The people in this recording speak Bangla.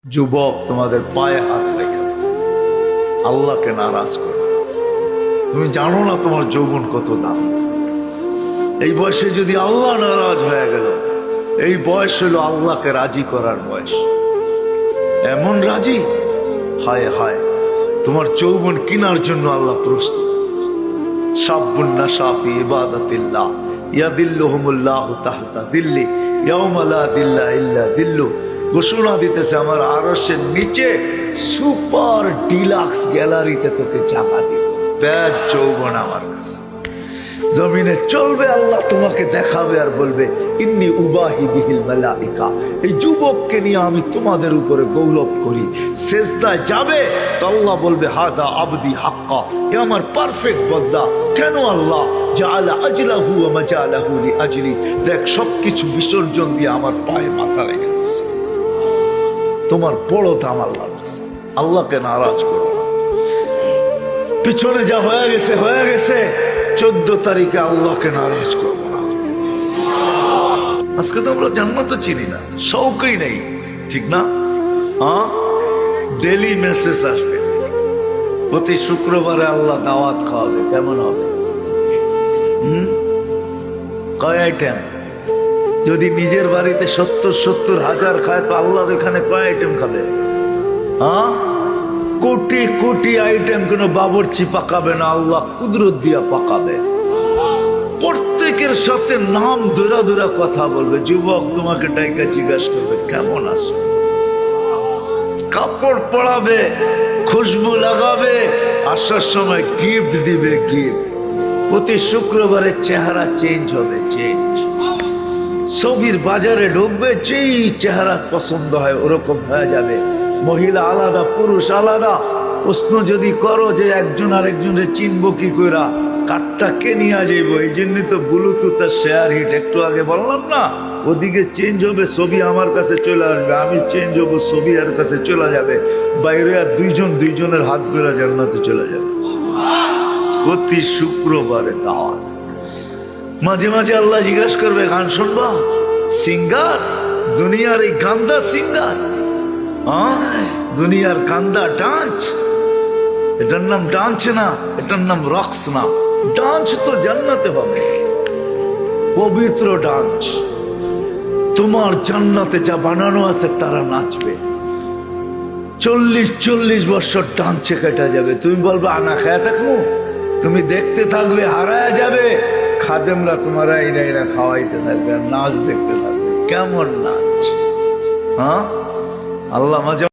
যুবক, তোমাদের পায়ে হাত রেখে আল্লাহকে নারাজ করো। তুমি জানো না তোমার যৌবন কত দাম। এই বয়সে যদি আল্লাহ নারাজ হয়ে গেল, এই বয়স হলো আল্লাহকে রাজি করার বয়স। এমন রাজি, হায় হায়, তোমার যৌবন কেনার জন্য আল্লাহ প্রস্তুত। শাবুন নাশা ফি ইবাদাতিল্লাহ ইয়াদিল্লুহুমুল্লাহু তাহতা দিল্লি ইয়াওমা লা দিল্লা ইল্লা দিল্লু। ঘোষণা দিতেছে, আমার আরশের নিচে সুপার ডিলাক্স গ্যালারিতে তোকে জায়গা দিব। ব্যাগ যৌবন আমার কাছে জমিনে চলবে, আল্লাহ তোমাকে দেখাবে আর বলবে, ইন্নী উবাহি বিহিল মালাইকা। এই যুবককে নিয়ে আমি তোমাদের উপরে গৌরব করি। সেজদায় যাবে তো আল্লাহ বলবে, হাদা আবদি হাক্কা, এ আমার পারফেক্ট বন্দা। কেন আল্লাহ? জাআলা আজলাহু ওয়া মাজালাহু লিআজলি। দেখ, সবকিছু বিসর্জন দিয়ে আমার পায়ে মাথা রেখে দিয়েছে। তোমার বড় দাম আল্লাহর কাছে। আল্লাহকে নারাজ করো না। পিছনে যা হয়ে গেছে হয়ে গেছে। 14 তারিখে আল্লাহকে নারাজ করবো না। আজকে তো আমরা জান্নাত চিনি না, শৌকই নেই, ঠিক না? হ্যাঁ, ডেলি মেসেজ আসবে, প্রতি শুক্রবারে আল্লাহ দাওয়াত খাওয়াবে। কেমন হবে? কয় আইটেম? যদি নিজের বাড়িতে 70,000 খায়, তো আল্লাহর এখানে কয় আইটেম খাবে? হ্যাঁ, কোটি কোটি আইটেম। কোনো বাবুর্চি পাকাবে না, আল্লাহ কুদরত দিয়া পাকাবে। প্রত্যেকের সাথে নাম ধরা ধরা কথা বলবে। যুবক তোমাকে ডাইকা জিজ্ঞাসা করবে, কেমন আছো? কাপড় পরাবে, খুশবু লাগাবে, আসার সময় গিফট দিবে, গিফট। প্রতি শুক্রবারে চেহারা চেঞ্জ হবে, চেঞ্জ। ছবির বাজারে ঢুকবে, যেই চেহারা পছন্দ হয় ওরকম হয়ে যাবে। মহিলা আলাদা, পুরুষ আলাদা। প্রশ্ন যদি করো যে একজন আরেকজনের চিনবো কি কইরা, কাঠটা কে নিয়ে যাইব? এই জন্যই তো ব্লুটুথ আর শেয়ার হিট। একটু আগে বললাম না, ওদিকে চেঞ্জ হবে, ছবি আমার কাছে চলে আসবে, আমি চেঞ্জ হবো, ছবি আর কাছে চলে যাবে। বাইরে আর দুইজনের হাত ধরে জান্নাতে চলে যাবে। প্রতি শুক্রবারে দাওয়াত। মাঝে মাঝে আল্লাহ জিজ্ঞাসা করবে, গান শুনবা? সিঙ্গার, দুনিয়ার এই গান্দা সিঙ্গার, দুনিয়ার কান্দা ডান্স। এটার নাম ডান্স না, এটার নাম রক্স না। ডান্স তো জান্নাতে হবে, পবিত্র ডান্স। তোমার জান্নাতে যা বানানো আছে তারা নাচবে। 40 বছর ডান্সে কেটে যাবে। তুমি বলবে আনা খায়া থাকবো, তুমি দেখতে থাকবে, হারায় যাবে। খাদেমরা তোমার এরা খাওয়াইতে থাকবে আর নাচ দেখতে থাকবে। কেমন নাচ! হ্যাঁ, আল্লাহ মাঝে